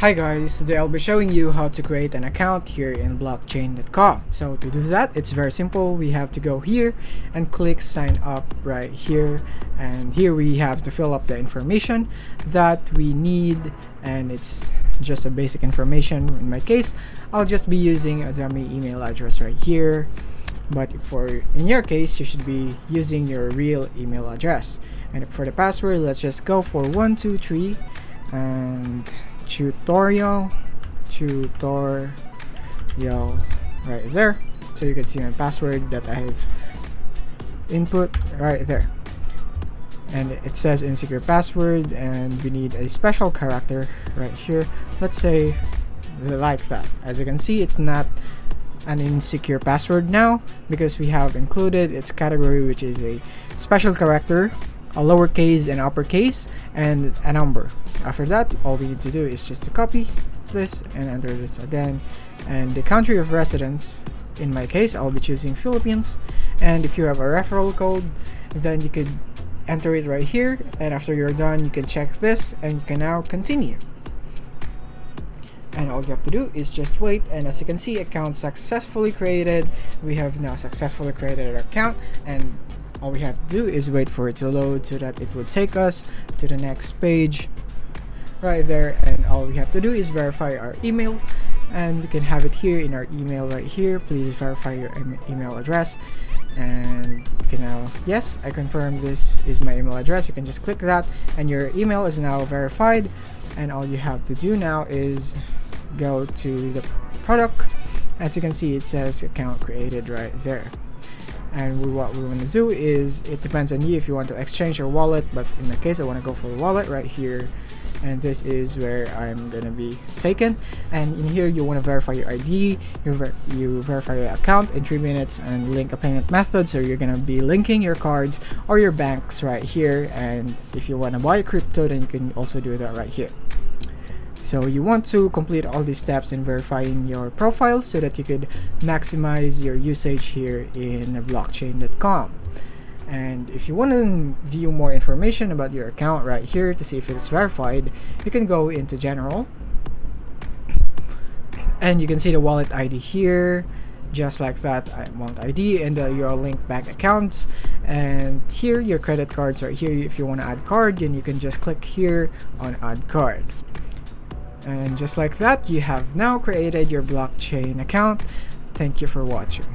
Hi guys, today I'll be showing you how to create an account here in blockchain.com. So to do that, it's very simple. We have to go here and click sign up right here, and here we have to fill up the information that we need, and it's just a basic information. In my case, I'll just be using a dummy email address right here, but in your case, you should be using your real email address. And for the password, let's just go for 123 and tutorial right there, so you can see my password that I have input right there, and it says insecure password, and we need a special character right here. Let's say like that. As you can see, it's not an insecure password now because we have included its category, which is a special character, a lowercase and uppercase, and a number. After that, all we need to do is just to copy this and enter this again, and the country of residence, in my case I'll be choosing Philippines, and if you have a referral code, then you could enter it right here, and after you're done you can check this and you can now continue. And all you have to do is just wait, and as you can see, account successfully created. We have now successfully created our account, and all we have to do is wait for it to load so that it would take us to the next page right there. And all we have to do is verify our email, and we can have it here in our email right here. Please verify your email address, and you can now, yes, I confirm this is my email address. You can just click that and your email is now verified. And all you have to do now is go to the product. As you can see, it says account created right there. And what we want to do is, it depends on you if you want to exchange your wallet, but in my case I want to go for a wallet right here, and this is where I'm gonna be taken. And in here you want to verify your ID, you verify your account in 3 minutes, and link a payment method. So you're gonna be linking your cards or your banks right here, and if you want to buy crypto, then you can also do that right here. So you want to complete all these steps in verifying your profile so that you could maximize your usage here in blockchain.com. And if you want to view more information about your account right here to see if it's verified, you can go into general, and you can see the wallet ID here, just like that, wallet ID, and your link bank accounts, and here your credit cards right here. If you want to add card, then you can just click here on add card. And just like that, you have now created your blockchain account. Thank you for watching.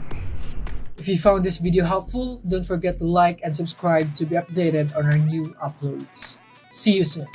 If you found this video helpful, don't forget to like and subscribe to be updated on our new uploads. See you soon.